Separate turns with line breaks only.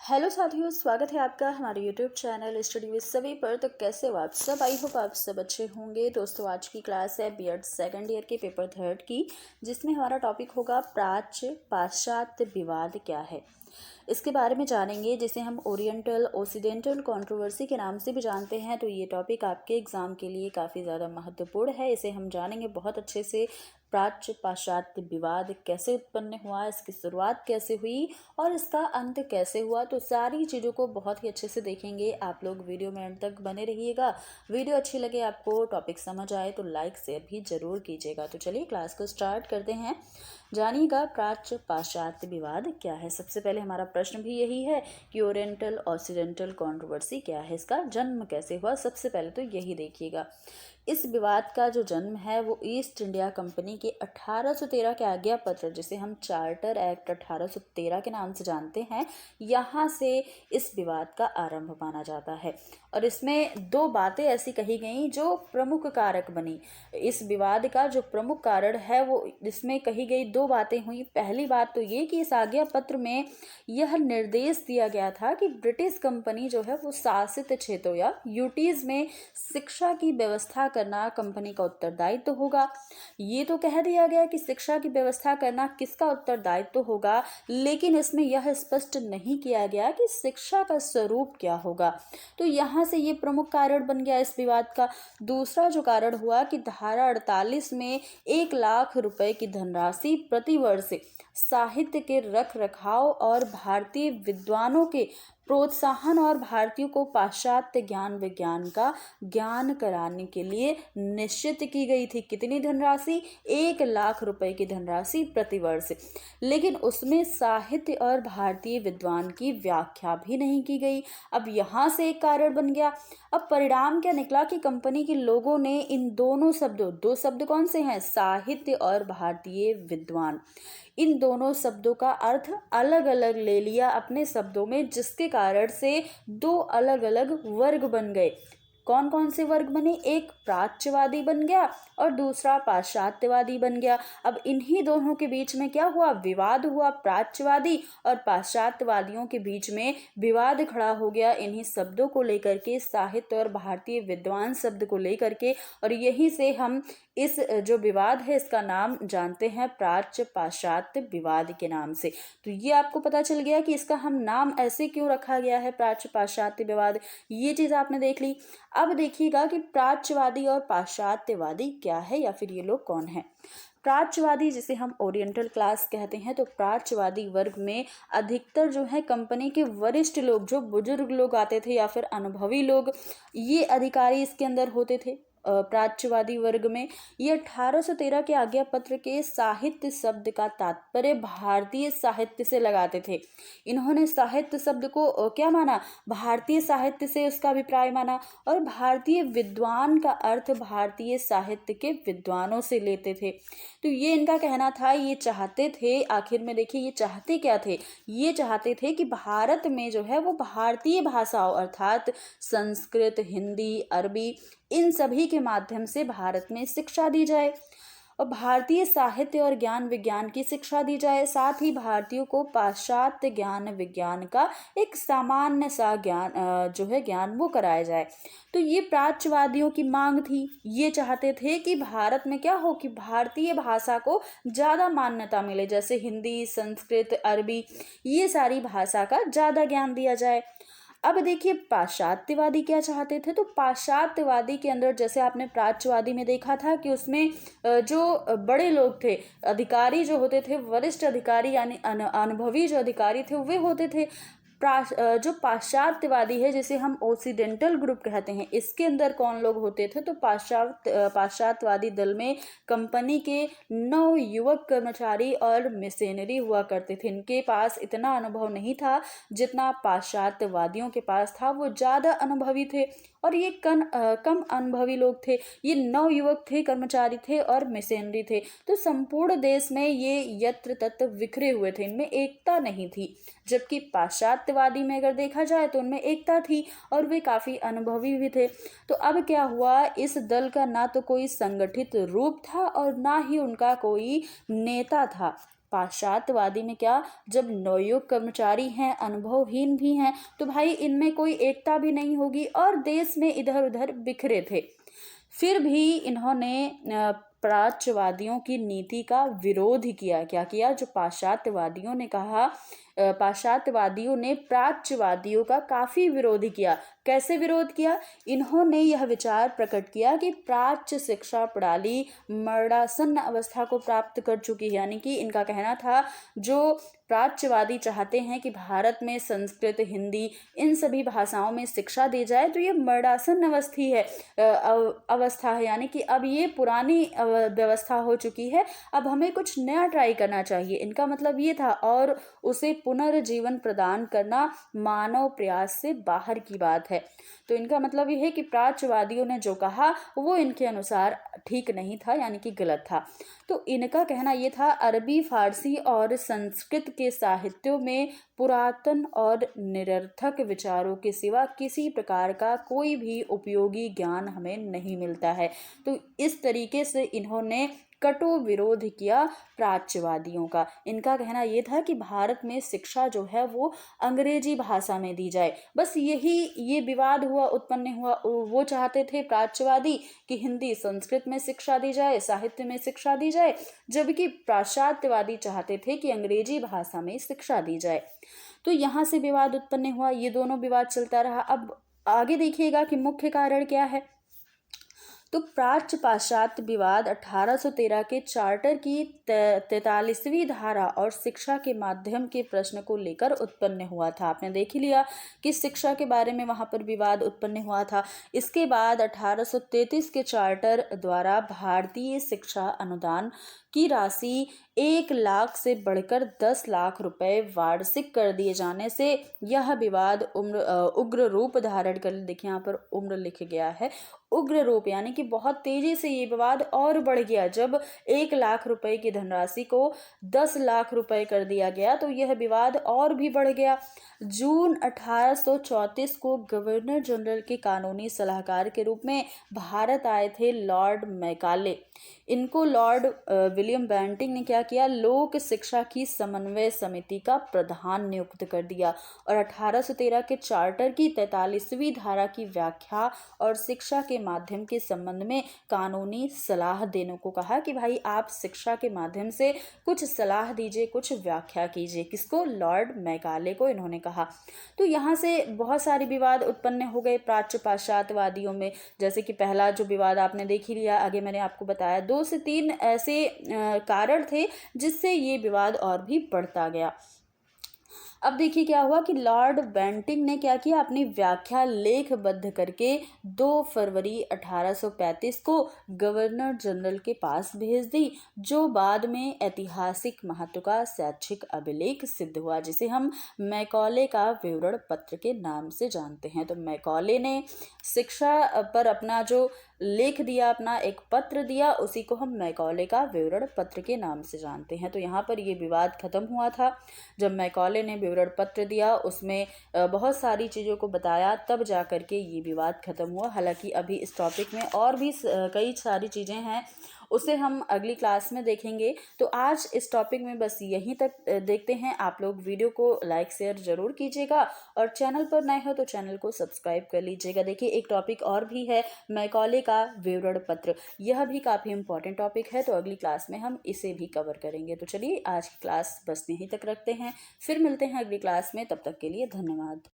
Hello साथियों, स्वागत है आपका हमारे यूट्यूब चैनल स्टडी विद सभी पर। तो कैसे हो आप सब? आई होप आप सब अच्छे होंगे। दोस्तों, आज की क्लास है बीएड सेकंड ईयर के पेपर थर्ड की, जिसमें हमारा टॉपिक होगा प्राच्य पाश्चात्य विवाद क्या है। इसके बारे में जानेंगे, जिसे हम ओरिएंटल ओसिडेंटल कंट्रोवर्सी के नाम से भी जानते हैं। तो ये टॉपिक आपके एग्जाम के लिए काफ़ी ज़्यादा महत्वपूर्ण है। इसे हम जानेंगे बहुत अच्छे से। प्राच्य पाश्चात्य विवाद कैसे उत्पन्न हुआ, इसकी शुरुआत कैसे हुई और इसका अंत कैसे हुआ, तो सारी चीज़ों को बहुत ही अच्छे से देखेंगे। आप लोग वीडियो में अंत तक बने रहिएगा। वीडियो अच्छी लगे, आपको टॉपिक समझ आए तो लाइक शेयर भी जरूर कीजिएगा। तो चलिए क्लास को स्टार्ट करते हैं। जानिएगा प्राच्य पाश्चात्य विवाद क्या है। सबसे पहले हमारा प्रश्न भी यही है कि ओरिएंटल ऑक्सीडेंटल कंट्रोवर्सी क्या है, इसका जन्म कैसे हुआ। सबसे पहले तो यही देखिएगा। इस विवाद का जो जन्म है वो ईस्ट इंडिया कंपनी के 1813 के आज्ञा पत्र, जिसे हम चार्टर एक्ट 1813 के नाम से जानते हैं, यहाँ से इस विवाद का आरंभ माना जाता है। और इसमें दो बातें ऐसी कही गई जो प्रमुख कारक बनी। इस विवाद का जो प्रमुख कारण है वो इसमें कही गई दो बातें हुई। पहली बात तो ये कि इस आज्ञा पत्र में यह निर्देश दिया गया था कि ब्रिटिश कंपनी जो है वो शासित क्षेत्रों या यूटीज में शिक्षा की व्यवस्था करना कंपनी का उत्तरदायित्व होगा। ये तो कह दिया गया कि शिक्षा की व्यवस्था करना किसका उत्तरदायित्व होगा, लेकिन इसमें यह स्पष्ट नहीं किया गया कि शिक्षा का स्वरूप क्या होगा। तो यहाँ से ये प्रमुख कारण बन गया इस विवाद का। दूसरा जो कारण हुआ कि धारा 48 में 1 लाख रुपए की धनराशि प्रतिवर्ष साहित्य के रख रखाव और भारतीय विद्वानों के प्रोत्साहन और भारतीयों को पाश्चात्य ज्ञान विज्ञान का ज्ञान कराने के लिए निश्चित की गई थी। कितनी धनराशि? 1 लाख रुपए की धनराशि प्रतिवर्ष। लेकिन उसमें साहित्य और भारतीय विद्वान की व्याख्या भी नहीं की गई। अब यहाँ से एक कारण बन गया। अब परिणाम क्या निकला कि कंपनी के लोगों ने इन दोनों शब्दों, दो शब्द कौन से हैं, साहित्य और भारतीय विद्वान, इन दोनों शब्दों का अर्थ अलग अलग ले लिया अपने शब्दों में, जिसके कारण से दो अलग अलग वर्ग बन गए। कौन कौन से वर्ग बने? एक प्राच्यवादी बन गया और दूसरा पाश्चात्यवादी बन गया। अब इन्हीं दोनों के बीच में क्या हुआ? विवाद हुआ। प्राच्यवादी और पाश्चात्यवादियों के बीच में विवाद खड़ा हो गया इन्हीं शब्दों को लेकर के, साहित्य और भारतीय विद्वान शब्द को लेकर के। और यहीं से हम इस जो विवाद है इसका नाम जानते हैं प्राच्य पाश्चात्य विवाद के नाम से। तो ये आपको पता चल गया कि इसका हम नाम ऐसे क्यों रखा गया है, प्राच्य पाश्चात्य विवाद। ये चीज आपने देख ली। अब देखिएगा कि प्राच्यवादी और पाश्चात्यवादी क्या है, या फिर ये लोग कौन है। प्राच्यवादी, जिसे हम ओरिएंटल क्लास कहते हैं, तो प्राच्यवादी वर्ग में अधिकतर जो है कंपनी के वरिष्ठ लोग, जो बुजुर्ग लोग आते थे या फिर अनुभवी लोग, ये अधिकारी इसके अंदर होते थे। प्राच्यवादी वर्ग में ये 1813 के आज्ञा पत्र के साहित्य शब्द का तात्पर्य भारतीय साहित्य से लगाते थे। इन्होंने साहित्य शब्द को क्या माना? भारतीय साहित्य से उसका अभिप्राय माना। और भारतीय विद्वान का अर्थ भारतीय साहित्य के विद्वानों से लेते थे। तो ये इनका कहना था। ये चाहते थे, आखिर में देखिए ये चाहते क्या थे? ये चाहते थे कि भारत में जो है वो भारतीय भाषाओं अर्थात संस्कृत, हिंदी, अरबी, इन सभी के माध्यम से भारत में शिक्षा दी जाए और भारतीय साहित्य और ज्ञान विज्ञान की शिक्षा दी जाए। साथ ही भारतीयों को पाश्चात्य ज्ञान विज्ञान का एक सामान्य सा ज्ञान जो है ज्ञान वो कराया जाए। तो ये प्राच्यवादियों की मांग थी। ये चाहते थे कि भारत में क्या हो कि भारतीय भाषा को ज़्यादा मान्यता मिले, जैसे हिंदी, संस्कृत, अरबी, ये सारी भाषा का ज़्यादा ज्ञान दिया जाए। अब देखिए पाश्चात्यवादी क्या चाहते थे। तो पाश्चात्यवादी के अंदर, जैसे आपने प्राच्यवादी में देखा था कि उसमें जो बड़े लोग थे, अधिकारी जो होते थे, वरिष्ठ अधिकारी यानी अनुभवी जो अधिकारी थे वे होते थे। जो पाश्चात्यवादी है, जिसे हम ओसिडेंटल ग्रुप कहते हैं, इसके अंदर कौन लोग होते थे? तो पाश्चात्यवादी दल में कंपनी के 9 युवक कर्मचारी और मिशनरी हुआ करते थे। इनके पास इतना अनुभव नहीं था जितना पाश्चात्यवादियों के पास था। वो ज़्यादा अनुभवी थे और ये कम अनुभवी लोग थे। ये 9 युवक थे, कर्मचारी थे और मिशनरी थे। तो संपूर्ण देश में ये यत्र तत्र बिखरे हुए थे, इनमें एकता नहीं थी। जबकि पाश्चात्यवादी में अगर देखा जाए तो उनमें एकता थी और वे काफ़ी अनुभवी भी थे। तो अब क्या हुआ, इस दल का ना तो कोई संगठित रूप था और ना ही उनका कोई नेता था। पाश्चात्यवादी में क्या, जब नवयुग कर्मचारी हैं, अनुभवहीन भी हैं, तो भाई इनमें कोई एकता भी नहीं होगी और देश में इधर उधर बिखरे थे। फिर भी इन्होंने प्राच्यवादियों की नीति का विरोध किया। क्या किया? जो पाश्चात्यवादियों ने कहा, पाश्चात्यवादियों ने प्राच्यवादियों का काफी विरोध किया। कैसे विरोध किया? इन्होंने यह विचार प्रकट किया कि प्राच्य शिक्षा प्रणाली मरणासन्न अवस्था को प्राप्त कर चुकी है। यानी कि इनका कहना था, जो प्राच्यवादी चाहते हैं कि भारत में संस्कृत, हिंदी, इन सभी भाषाओं में शिक्षा दी जाए, तो ये मरणासन्न अवस्था है। यानी कि अब ये पुरानी व्यवस्था हो चुकी है, अब हमें कुछ नया ट्राई करना चाहिए, इनका मतलब ये था। और उसे पुनर्जीवन प्रदान करना मानव प्रयास से बाहर की बात है। तो इनका मतलब ये है कि प्राच्यवादियों ने जो कहा वो इनके अनुसार ठीक नहीं था, यानी कि गलत था। तो इनका कहना ये था, अरबी, फारसी और संस्कृत के साहित्यों में पुरातन और निरर्थक विचारों के सिवा किसी प्रकार का कोई भी उपयोगी ज्ञान हमें नहीं मिलता है। तो इस तरीके से इन्होंने कटु विरोध किया प्राच्यवादियों का। इनका कहना यह था कि भारत में शिक्षा जो है वो अंग्रेजी भाषा में दी जाए। बस ये विवाद उत्पन्न हुआ। वो चाहते थे प्राच्यवादी कि हिंदी, संस्कृत में शिक्षा दी जाए, साहित्य में शिक्षा दी जाए, जबकि पाश्चात्यवादी चाहते थे कि अंग्रेजी भाषा में शिक्षा दी जाए। तो यहाँ से विवाद उत्पन्न हुआ, ये दोनों विवाद चलता रहा। अब आगे देखिएगा कि मुख्य कारण क्या है। तो प्राच्य पाश्चात्य विवाद 1813 के चार्टर की 43वीं धारा और शिक्षा के माध्यम के प्रश्न को लेकर उत्पन्न हुआ था। आपने देख ही लिया कि शिक्षा के बारे में वहां पर विवाद उत्पन्न हुआ था। इसके बाद 1833 के चार्टर द्वारा भारतीय शिक्षा अनुदान की राशि 1 लाख से बढ़कर 10 लाख रुपए वार्षिक कर दिए जाने से यह विवाद उग्र रूप धारण कर, देखिए यहाँ पर उम्र लिख गया है, उग्र रूप, यानी कि बहुत तेजी से ये विवाद और बढ़ गया। जब 1 लाख रुपए की धनराशि को 10 लाख रुपए कर दिया गया तो यह विवाद और भी बढ़ गया। जून 1834 को गवर्नर जनरल के कानूनी सलाहकार के रूप में भारत आए थे लॉर्ड मैकाले। इनको लॉर्ड विलियम बेंटिंग ने क्या किया, लोक शिक्षा की समन्वय समिति का प्रधान नियुक्त कर दिया और 1813 के चार्टर की 43वीं धारा की व्याख्या और शिक्षा के माध्यम के संबंध में कानूनी सलाह देने को कहा कि भाई आप शिक्षा के माध्यम से कुछ सलाह दीजिए, कुछ व्याख्या कीजिए। किसको? लॉर्ड मैकाले को इन्होंने कहा। तो यहाँ से बहुत सारे विवाद उत्पन्न हो गए प्राच्य पाश्चात्यवादियों में। जैसे कि पहला जो विवाद आपने देख ही लिया, आगे मैंने आपको बताया 2 से 3 ऐसे कारण थे जिससे ये विवाद और भी बढ़ता गया। अब देखिए क्या हुआ कि लॉर्ड बेंटिंग ने क्या किया, अपनी व्याख्या लेखबद्ध करके 2 फरवरी 1835 को गवर्नर जनरल के पास भेज दी, जो बाद में ऐतिहासिक महत्व का शैक्षिक अभिलेख सिद्ध हुआ, जिसे हम मैकॉले का विवरण पत्र के नाम से जानते हैं। तो मैकॉले ने शिक्षा पर अपना जो लेख दिया, अपना एक पत्र दिया, उसी को हम मैकॉले का विवरण पत्र के नाम से जानते हैं। तो यहाँ पर ये विवाद खत्म हुआ था जब मैकॉले ने विवरण पत्र दिया, उसमें बहुत सारी चीज़ों को बताया, तब जा कर के ये विवाद खत्म हुआ। हालांकि अभी इस टॉपिक में और भी कई सारी चीज़ें हैं, उसे हम अगली क्लास में देखेंगे। तो आज इस टॉपिक में बस यहीं तक देखते हैं। आप लोग वीडियो को लाइक शेयर ज़रूर कीजिएगा और चैनल पर नए हो तो चैनल को सब्सक्राइब कर लीजिएगा। देखिए एक टॉपिक और भी है, मैकॉले का विवरण पत्र, यह भी काफ़ी इंपॉर्टेंट टॉपिक है, तो अगली क्लास में हम इसे भी कवर करेंगे। तो चलिए आज की क्लास बस यहीं तक रखते हैं, फिर मिलते हैं अगली क्लास में। तब तक के लिए धन्यवाद।